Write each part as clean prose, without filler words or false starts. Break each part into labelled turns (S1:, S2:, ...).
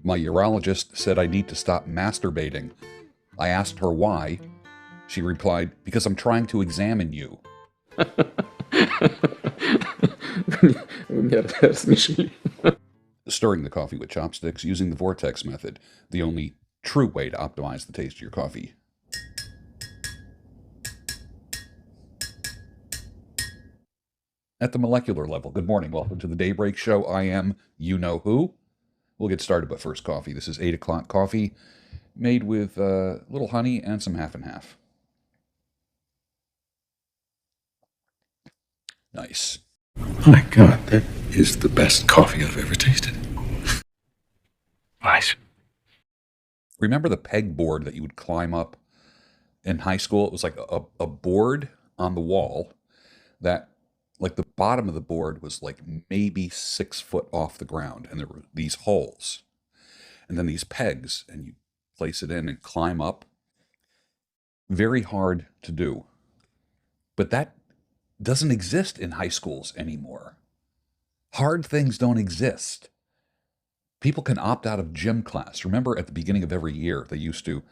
S1: My urologist said I need to stop masturbating. I asked her why. She replied, because I'm trying to examine you. Stirring the coffee with chopsticks using the vortex method, the only true way to optimize the taste of your coffee. At the molecular level, good morning. Welcome to the Daybreak Show. I am you-know-who. We'll get started, but first coffee. This is 8 o'clock coffee made with a little honey and some half and half. Nice.
S2: My God, that is the best coffee I've ever tasted. Nice.
S1: Remember the pegboard that you would climb up in high school? It was like a board on the wall that, like, the bottom of the board was like maybe 6 foot off the ground, and there were these holes and then these pegs, and you place it in and climb up. Very hard to do, but that doesn't exist in high schools anymore. Hard things don't exist. People can opt out of gym class. Remember at the beginning of every year, they used to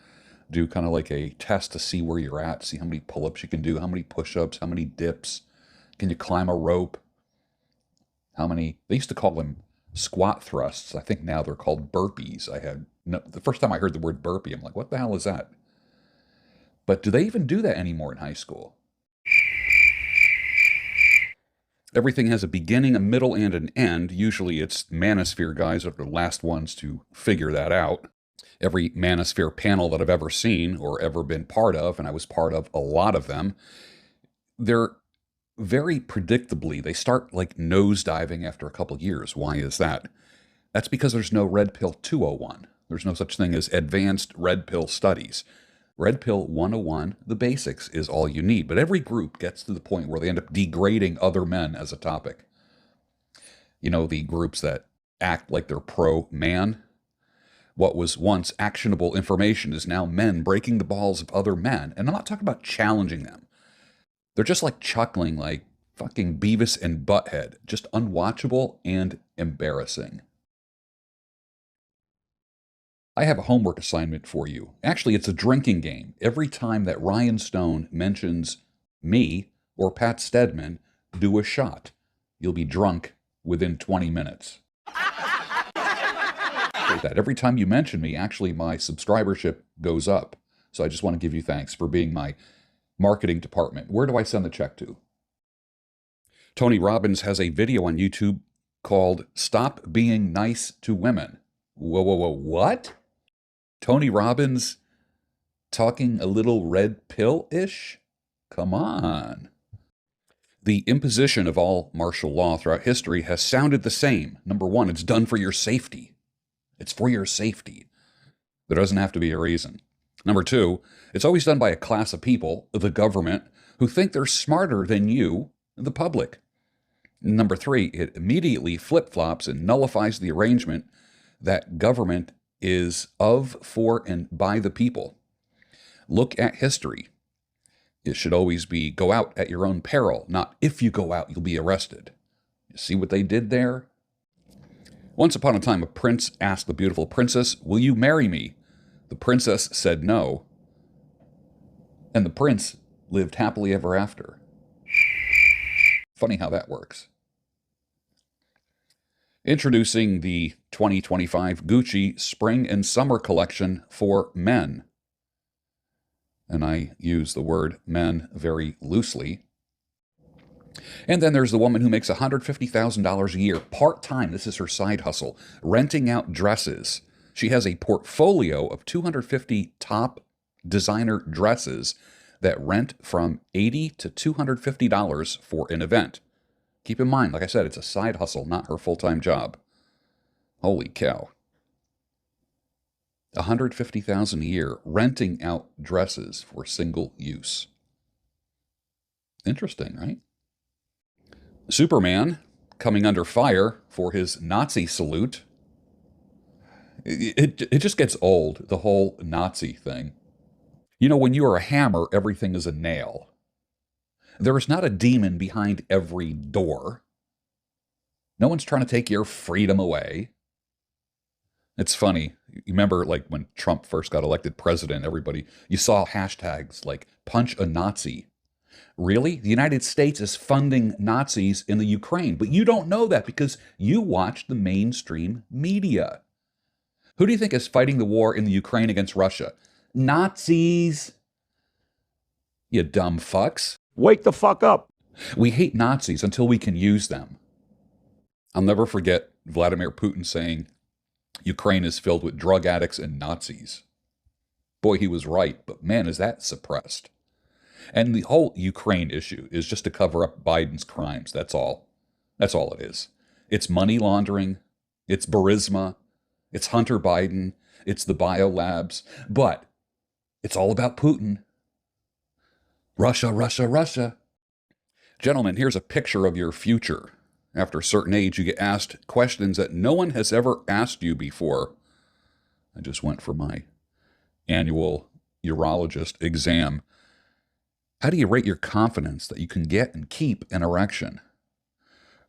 S1: do kind of like a test to see where you're at, see how many pull-ups you can do, how many push-ups, how many dips. Can you climb a rope? How many? They used to call them squat thrusts. I think now they're called burpees. The first time I heard the word burpee, I'm like, what the hell is that? But do they even do that anymore in high school? Everything has a beginning, a middle, and an end. Usually it's Manosphere guys are the last ones to figure that out. Every Manosphere panel that I've ever seen or ever been part of, and I was part of a lot of them, they're very predictably, they start like nosediving after a couple of years. Why is that? That's because there's no Red Pill 201. There's no such thing as advanced Red Pill studies. Red Pill 101, the basics, is all you need. But every group gets to the point where they end up degrading other men as a topic. You know, the groups that act like they're pro-man. What was once actionable information is now men breaking the balls of other men. And I'm not talking about challenging them. They're just like chuckling like fucking Beavis and Butthead. Just unwatchable and embarrassing. I have a homework assignment for you. Actually, it's a drinking game. Every time that Ryan Stone mentions me or Pat Stedman, do a shot. You'll be drunk within 20 minutes. That every time you mention me, actually my subscribership goes up. So I just want to give you thanks for being my marketing department. Where do I send the check to? Tony Robbins has a video on YouTube called Stop Being Nice to Women. Whoa, whoa, whoa, what? Tony Robbins talking a little red pill-ish? Come on. The imposition of all martial law throughout history has sounded the same. Number one, it's done for your safety. It's for your safety. There doesn't have to be a reason. Number two, it's always done by a class of people, the government, who think they're smarter than you, the public. Number three, it immediately flip-flops and nullifies the arrangement that government is of, for, and by the people. Look at history. It should always be go out at your own peril, not if you go out, you'll be arrested. You see what they did there? Once upon a time, a prince asked the beautiful princess, "Will you marry me?" The princess said no, and the prince lived happily ever after. Funny how that works. Introducing the 2025 Gucci Spring and Summer Collection for men. And I use the word men very loosely. And then there's the woman who makes $150,000 a year, part-time, this is her side hustle, renting out dresses. She has a portfolio of 250 top designer dresses that rent from $80 to $250 for an event. Keep in mind, like I said, it's a side hustle, not her full-time job. Holy cow. $150,000 a year renting out dresses for single use. Interesting, right? Superman coming under fire for his Nazi salute. It just gets old, the whole Nazi thing. You know, when you are a hammer, everything is a nail. There is not a demon behind every door. No one's trying to take your freedom away. It's funny. You remember like when Trump first got elected president, you saw hashtags like punch a Nazi. Really? The United States is funding Nazis in the Ukraine, but you don't know that because you watch the mainstream media. Who do you think is fighting the war in the Ukraine against Russia? Nazis. You dumb fucks.
S3: Wake the fuck up.
S1: We hate Nazis until we can use them. I'll never forget Vladimir Putin saying Ukraine is filled with drug addicts and Nazis. Boy, he was right, but man, is that suppressed. And the whole Ukraine issue is just to cover up Biden's crimes. That's all. That's all it is. It's money laundering. It's Burisma. It's Hunter Biden. It's the biolabs. But it's all about Putin. Russia, Russia, Russia. Gentlemen, here's a picture of your future. After a certain age, you get asked questions that no one has ever asked you before. I just went for my annual urologist exam. How do you rate your confidence that you can get and keep an erection?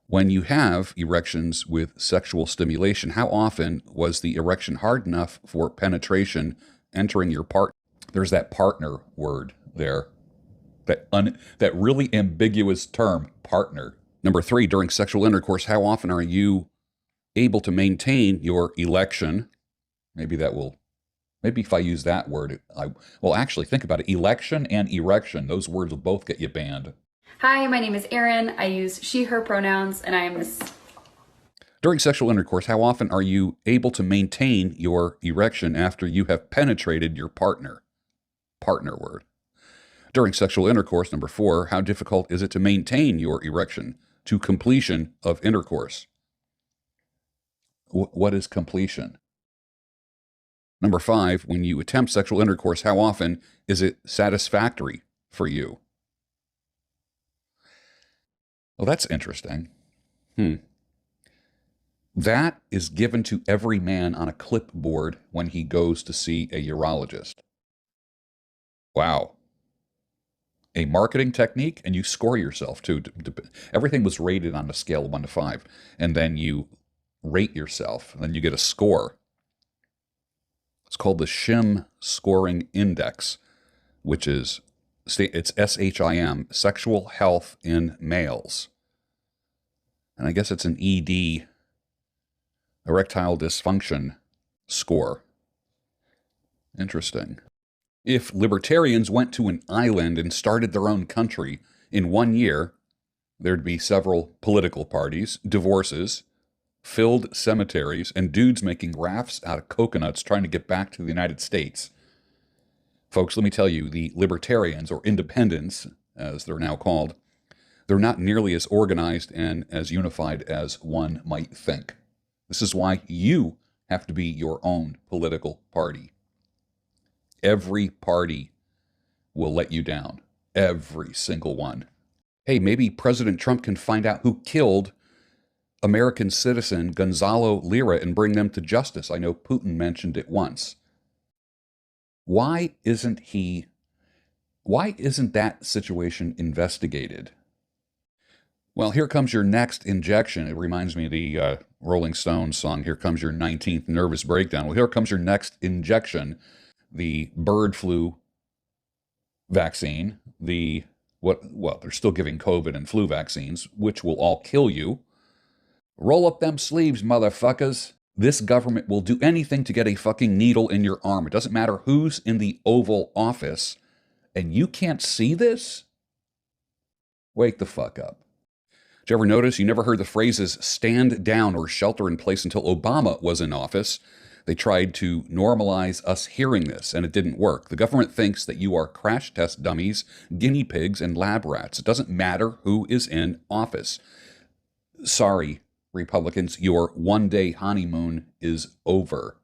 S1: When you have erections with sexual stimulation, how often was the erection hard enough for penetration entering your part? There's that partner word there. That really ambiguous term, partner. Number 3, during sexual intercourse, how often are you able to maintain your election? Maybe if I use that word, well, actually, think about it. Election and erection, those words will both get you banned.
S4: Hi, my name is Erin. I use she, her pronouns, and I am
S1: During sexual intercourse, how often are you able to maintain your erection after you have penetrated your partner? Partner word. During sexual intercourse, number 4, how difficult is it to maintain your erection to completion of intercourse? What is completion? Number 5, when you attempt sexual intercourse, how often is it satisfactory for you? Well, that's interesting. That is given to every man on a clipboard when he goes to see a urologist. Wow. A marketing technique, and you score yourself too. Everything was rated on a scale of 1 to 5, and then you rate yourself, and then you get a score. It's called the SHIM Scoring Index, which is, it's SHIM, Sexual Health in Males. And I guess it's an ED, erectile dysfunction score. Interesting. If libertarians went to an island and started their own country in 1 year, there'd be several political parties, divorces, filled cemeteries, and dudes making rafts out of coconuts trying to get back to the United States. Folks, let me tell you, the libertarians, or independents, as they're now called, they're not nearly as organized and as unified as one might think. This is why you have to be your own political party. Every party will let you down. Every single one. Hey, maybe President Trump can find out who killed American citizen Gonzalo Lira and bring them to justice. I know Putin mentioned it once. Why isn't that situation investigated? Well, here comes your next injection. It reminds me of the Rolling Stones song, Here Comes Your 19th Nervous Breakdown. Well, here comes your next injection. The bird flu vaccine, they're still giving COVID and flu vaccines, which will all kill you. Roll up them sleeves, motherfuckers. This government will do anything to get a fucking needle in your arm. It doesn't matter who's in the Oval Office. And you can't see this? Wake the fuck up. Did you ever notice you never heard the phrases stand down or shelter in place until Obama was in office? They tried to normalize us hearing this, and it didn't work. The government thinks that you are crash test dummies, guinea pigs, and lab rats. It doesn't matter who is in office. Sorry, Republicans, your one-day honeymoon is over.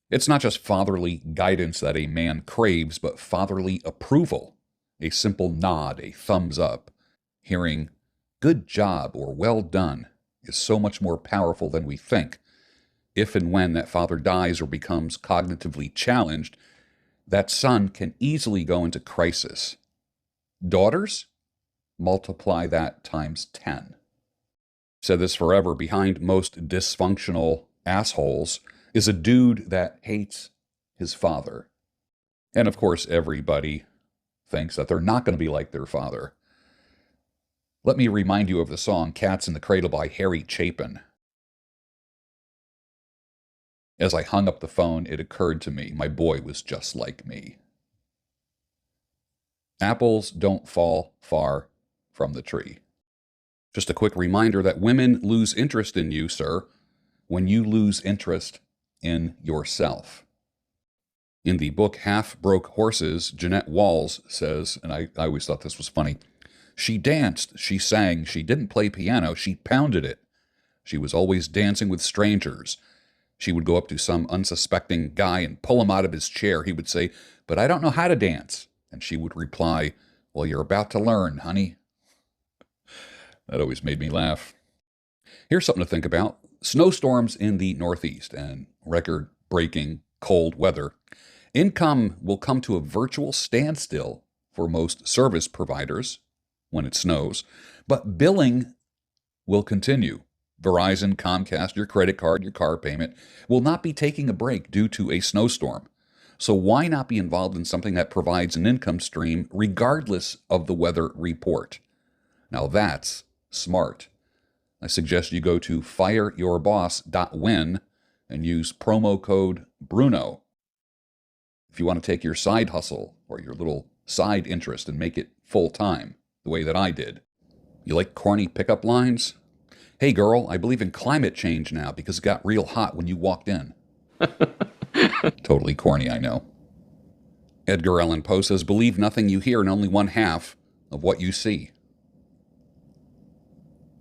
S1: It's not just fatherly guidance that a man craves, but fatherly approval. A simple nod, a thumbs up. Hearing good job or well done is so much more powerful than we think. If and when that father dies or becomes cognitively challenged, that son can easily go into crisis. Daughters, multiply that times 10. Said this forever, behind most dysfunctional assholes is a dude that hates his father. And of course, everybody thinks that they're not going to be like their father. Let me remind you of the song Cats in the Cradle by Harry Chapin. As I hung up the phone, it occurred to me my boy was just like me. Apples don't fall far from the tree. Just a quick reminder that women lose interest in you, sir, when you lose interest in yourself. In the book Half Broke Horses, Jeanette Walls says, and I always thought this was funny, she danced, she sang, she didn't play piano, she pounded it. She was always dancing with strangers. She would go up to some unsuspecting guy and pull him out of his chair. He would say, "But I don't know how to dance." And she would reply, "Well, you're about to learn, honey." That always made me laugh. Here's something to think about. Snowstorms in the Northeast and record-breaking cold weather. Income will come to a virtual standstill for most service providers when it snows, but billing will continue. Verizon, Comcast, your credit card, your car payment will not be taking a break due to a snowstorm. So why not be involved in something that provides an income stream regardless of the weather report? Now that's smart. I suggest you go to fireyourboss.win and use promo code Bruno. If you want to take your side hustle or your little side interest and make it full-time, the way that I did. You like corny pickup lines? "Hey girl, I believe in climate change now because it got real hot when you walked in." Totally corny, I know. Edgar Allan Poe says, "Believe nothing you hear and only one half of what you see."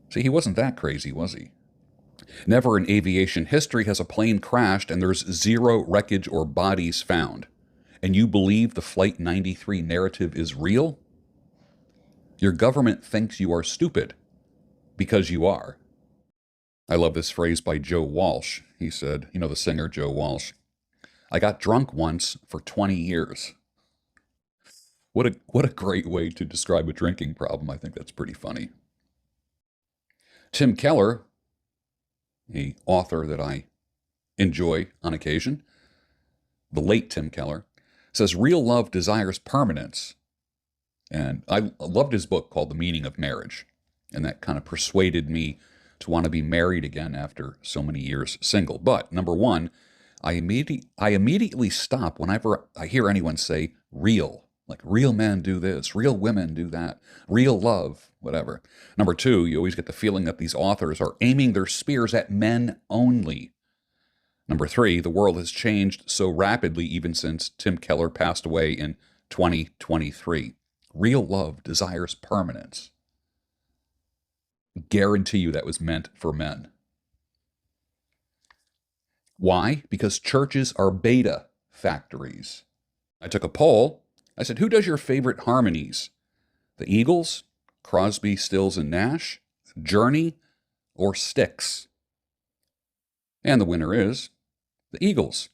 S1: See, he wasn't that crazy, was he? Never in aviation history has a plane crashed and there's zero wreckage or bodies found. And you believe the Flight 93 narrative is real? Your government thinks you are stupid, because you are. I love this phrase by Joe Walsh. He said, you know the singer Joe Walsh, "I got drunk once for 20 years. What a great way to describe a drinking problem. I think that's pretty funny. Tim Keller, the author that I enjoy on occasion, the late Tim Keller, says real love desires permanence. And I loved his book called The Meaning of Marriage. And that kind of persuaded me to want to be married again after so many years single. But number one, I immediately stop whenever I hear anyone say real. Like real men do this, real women do that, real love, whatever. Number two, you always get the feeling that these authors are aiming their spears at men only. Number three, the world has changed so rapidly even since Tim Keller passed away in 2023. Real love desires permanence. Guarantee you that was meant for men. Why? Because churches are beta factories. I took a poll. I said, who does your favorite harmonies? The Eagles, Crosby, Stills, and Nash, Journey, or Styx? And the winner is the Eagles,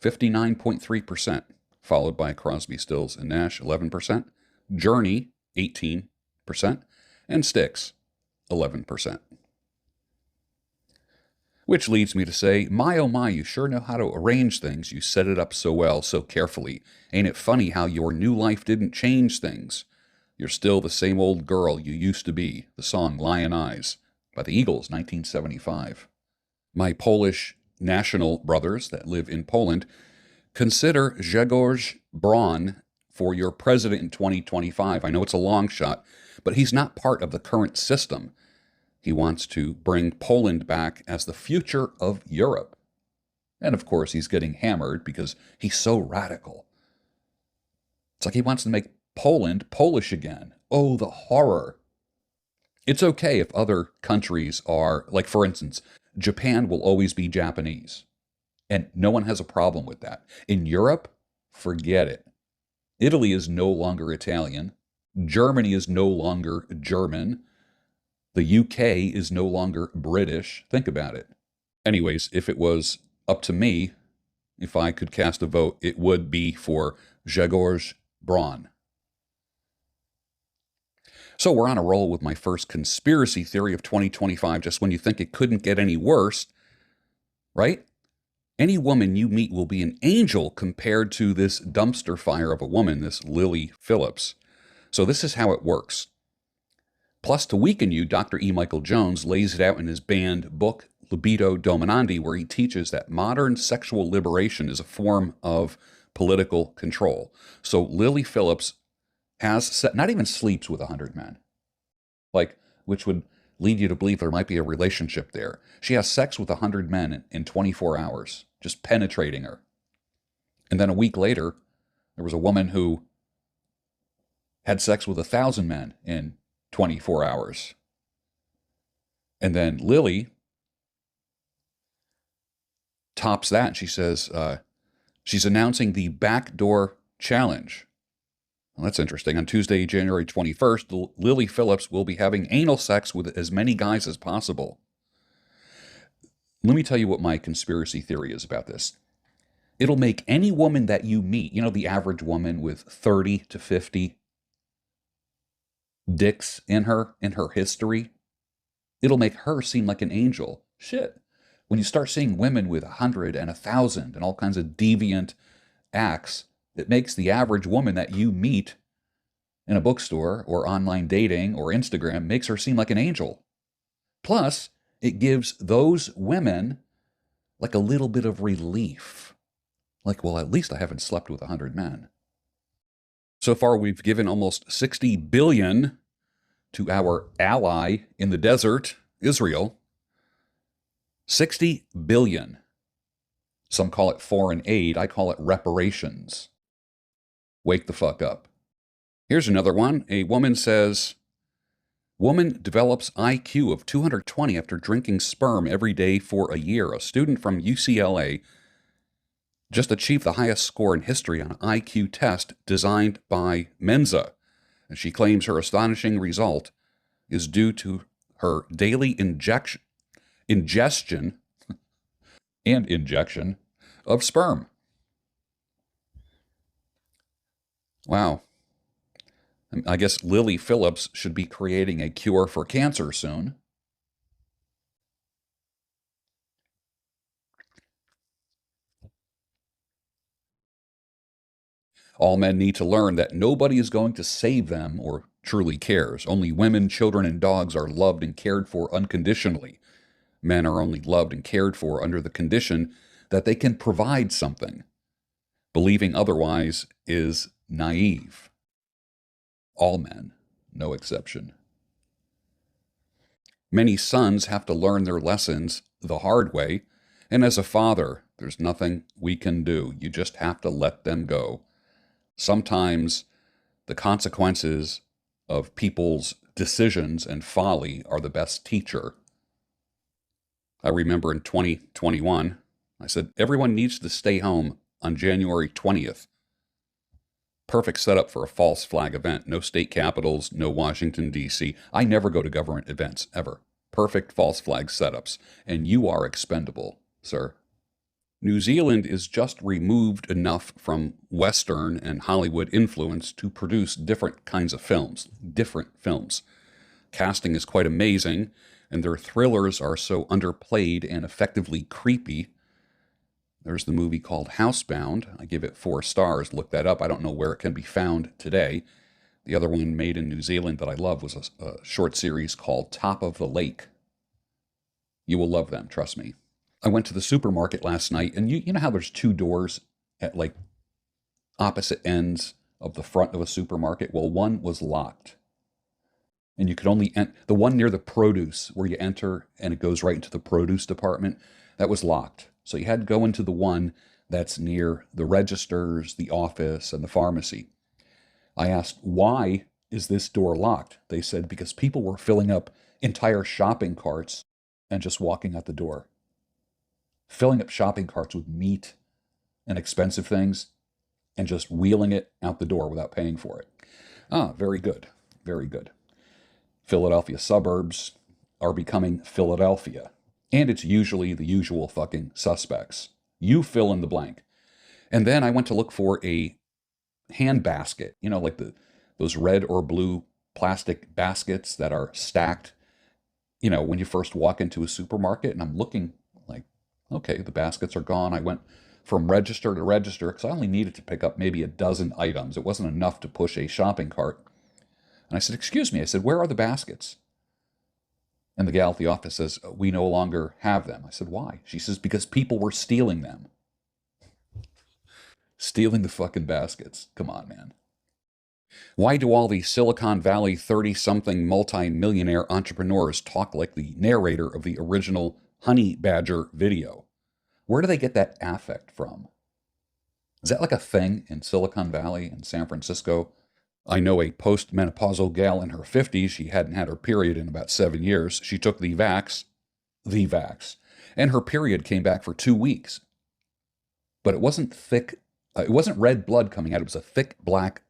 S1: 59.3%, followed by Crosby, Stills, and Nash, 11%, Journey, 18%, and Styx, 11%. Which leads me to say, my oh my, you sure know how to arrange things. You set it up so well, so carefully. Ain't it funny how your new life didn't change things? You're still the same old girl you used to be. The song Lion Eyes by the Eagles, 1975. My Polish national brothers that live in Poland, consider Grzegorz Braun for your president in 2025. I know it's a long shot, but he's not part of the current system. He wants to bring Poland back as the future of Europe. And of course, he's getting hammered because he's so radical. It's like he wants to make Poland Polish again. Oh, the horror. It's okay if other countries are, like for instance, Japan will always be Japanese. And no one has a problem with that. In Europe, forget it. Italy is no longer Italian. Germany is no longer German. The UK is no longer British. Think about it. Anyways, if it was up to me, if I could cast a vote, it would be for Grzegorz Braun. So we're on a roll with my first conspiracy theory of 2025. Just when you think it couldn't get any worse, right? Any woman you meet will be an angel compared to this dumpster fire of a woman, this Lily Phillips. So this is how it works. Plus, to weaken you, Dr. E. Michael Jones lays it out in his banned book, Libido Dominandi, where he teaches that modern sexual liberation is a form of political control. So Lily Phillips not even sleeps with 100 men, which would lead you to believe there might be a relationship there. She has sex with 100 men in 24 hours, just penetrating her. And then a week later, there was a woman who had sex with 1,000 men in 24 hours. And then Lily tops that, and she says she's announcing the backdoor challenge. Well, that's interesting. On Tuesday, January 21st, Lily Phillips will be having anal sex with as many guys as possible. Let me tell you what my conspiracy theory is about this. It'll make any woman that you meet, the average woman with 30 to 50 dicks in her history, it'll make her seem like an angel. Shit. When you start seeing women with 100 and 1,000 and all kinds of deviant acts, it makes the average woman that you meet in a bookstore or online dating or Instagram, makes her seem like an angel. Plus, it gives those women like a little bit of relief. Like, well, at least I haven't slept with 100 men. So far, we've given almost $60 billion to our ally in the desert, Israel. $60 billion. Some call it foreign aid. I call it reparations. Wake the fuck up. Here's another one. A woman says, woman develops IQ of 220 after drinking sperm every day for a year. A student from UCLA just achieved the highest score in history on an IQ test designed by Mensa. And she claims her astonishing result is due to her daily ingestion of sperm. Wow. I guess Lily Phillips should be creating a cure for cancer soon. All men need to learn that nobody is going to save them or truly cares. Only women, children, and dogs are loved and cared for unconditionally. Men are only loved and cared for under the condition that they can provide something. Believing otherwise is naive. All men, no exception. Many sons have to learn their lessons the hard way, and as a father, there's nothing we can do. You just have to let them go. Sometimes the consequences of people's decisions and folly are the best teacher. I remember in 2021, I said, everyone needs to stay home on January 20th. Perfect setup for a false flag event. No state capitals, no Washington, D.C. I never go to government events, ever. Perfect false flag setups. And you are expendable, sir. New Zealand is just removed enough from Western and Hollywood influence to produce different kinds of films. Casting is quite amazing, and their thrillers are so underplayed and effectively creepy. There's the movie called Housebound. I give it 4 stars. Look that up. I don't know where it can be found today. The other one made in New Zealand that I love was a short series called Top of the Lake. You will love them, trust me. I went to the supermarket last night, and you know how there's 2 doors at like opposite ends of the front of a supermarket? Well, one was locked. And you could only the one near the produce where you enter and it goes right into the produce department, that was locked. So you had to go into the one that's near the registers, the office, and the pharmacy. I asked, why is this door locked? They said, because people were filling up entire shopping carts and just walking out the door. Filling up shopping carts with meat and expensive things and just wheeling it out the door without paying for it. Ah, very good. Very good. Philadelphia suburbs are becoming Philadelphia. And it's usually the usual fucking suspects. You fill in the blank. And then I went to look for a hand basket, like those red or blue plastic baskets that are stacked, when you first walk into a supermarket. And I'm looking like, Okay, the baskets are gone. I went from register to register because I only needed to pick up maybe a dozen items. It wasn't enough to push a shopping cart. And I said, excuse me. I said, where are the baskets? And the gal at the office says, we no longer have them. I said, why? She says, because people were stealing them. Stealing the fucking baskets. Come on, man. Why do all the Silicon Valley 30-something multi-millionaire entrepreneurs talk like the narrator of the original Honey Badger video? Where do they get that affect from? Is that like a thing in Silicon Valley and San Francisco? I know a post-menopausal gal in her 50s. She hadn't had her period in about 7 years. She took the vax, and her period came back for 2 weeks. But it wasn't thick, it wasn't red blood coming out. It was a thick black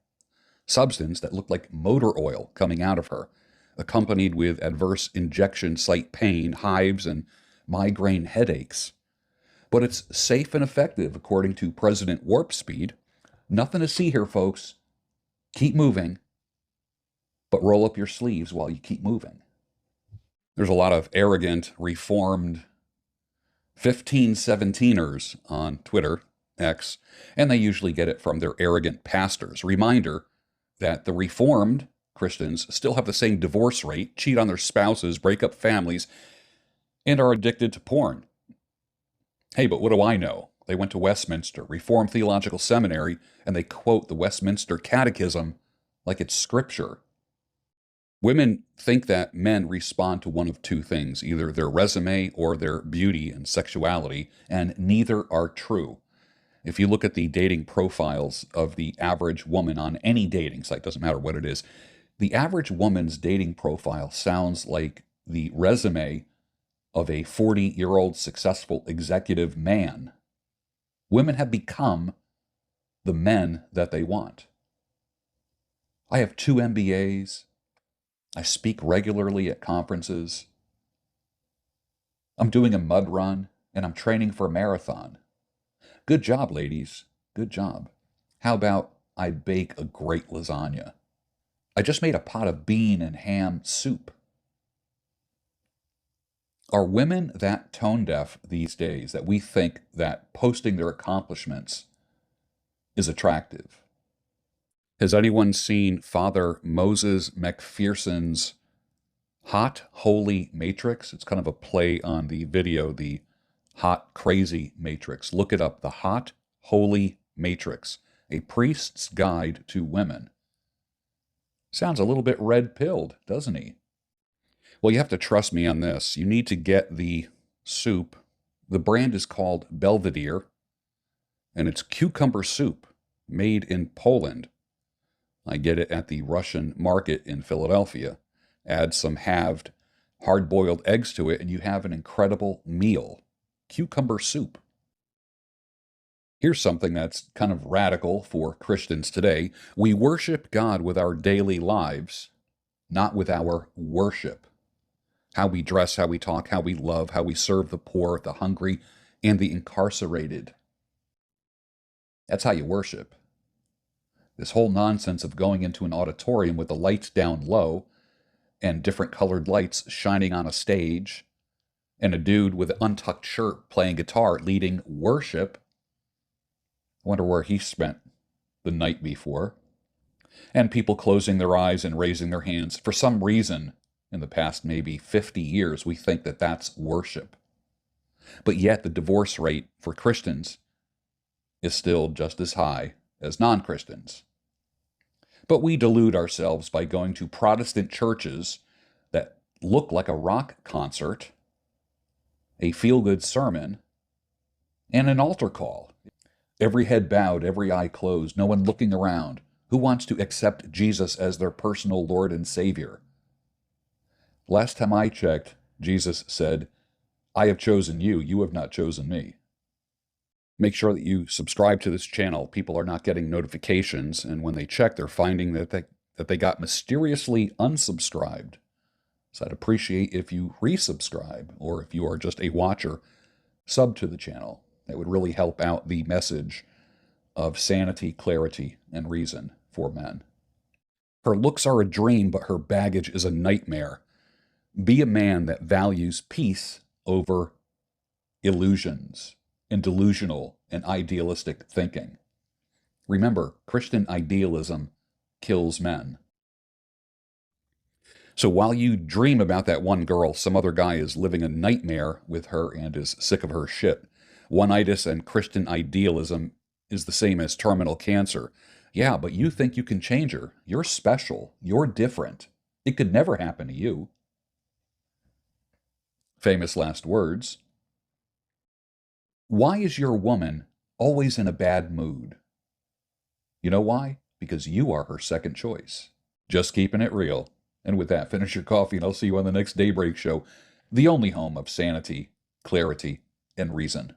S1: substance that looked like motor oil coming out of her, accompanied with adverse injection site pain, hives, and migraine headaches. But it's safe and effective, according to President Warp Speed. Nothing to see here, folks. Keep moving, but roll up your sleeves while you keep moving. There's a lot of arrogant, reformed 15-17ers on Twitter, X, and they usually get it from their arrogant pastors. Reminder that the reformed Christians still have the same divorce rate, cheat on their spouses, break up families, and are addicted to porn. Hey, but what do I know? They went to Westminster, Reformed Theological Seminary, and they quote the Westminster Catechism like it's scripture. Women think that men respond to one of two things, either their resume or their beauty and sexuality, and neither are true. If you look at the dating profiles of the average woman on any dating site, doesn't matter what it is, the average woman's dating profile sounds like the resume of a 40-year-old successful executive man. Women have become the men that they want. I have 2 MBAs. I speak regularly at conferences. I'm doing a mud run, and I'm training for a marathon. Good job, ladies. Good job. How about I bake a great lasagna? I just made a pot of bean and ham soup. Are women that tone deaf these days that we think that posting their accomplishments is attractive? Has anyone seen Father Moses McPherson's Hot Holy Matrix? It's kind of a play on the video, the Hot Crazy Matrix. Look it up, the Hot Holy Matrix, a priest's guide to women. Sounds a little bit red-pilled, doesn't he? Well, you have to trust me on this. You need to get the soup. The brand is called Belvedere, and it's cucumber soup made in Poland. I get it at the Russian market in Philadelphia. Add some halved hard-boiled eggs to it, and you have an incredible meal. Cucumber soup. Here's something that's kind of radical for Christians today. We worship God with our daily lives, not with our worship. How we dress, how we talk, how we love, how we serve the poor, the hungry, and the incarcerated. That's how you worship. This whole nonsense of going into an auditorium with the lights down low and different colored lights shining on a stage and a dude with an untucked shirt playing guitar leading worship. I wonder where he spent the night before. And people closing their eyes and raising their hands. For some reason, in the past maybe 50 years, we think that that's worship. But yet the divorce rate for Christians is still just as high as non-Christians. But we delude ourselves by going to Protestant churches that look like a rock concert, a feel-good sermon, and an altar call. Every head bowed, every eye closed, no one looking around. Who wants to accept Jesus as their personal Lord and Savior? Last time I checked, Jesus said, I have chosen you, you have not chosen me. Make sure that you subscribe to this channel. People are not getting notifications, and when they check, they're finding that they got mysteriously unsubscribed. So I'd appreciate if you resubscribe, or if you are just a watcher, sub to the channel. That would really help out the message of sanity, clarity, and reason for men. Her looks are a dream, but her baggage is a nightmare. Be a man that values peace over illusions and delusional and idealistic thinking. Remember, Christian idealism kills men. So while you dream about that one girl, some other guy is living a nightmare with her and is sick of her shit. One-itis and Christian idealism is the same as terminal cancer. Yeah, but you think you can change her. You're special. You're different. It could never happen to you. Famous last words. Why is your woman always in a bad mood? You know why? Because you are her second choice. Just keeping it real. And with that, finish your coffee and I'll see you on the next Daybreak Show, the only home of sanity, clarity, and reason.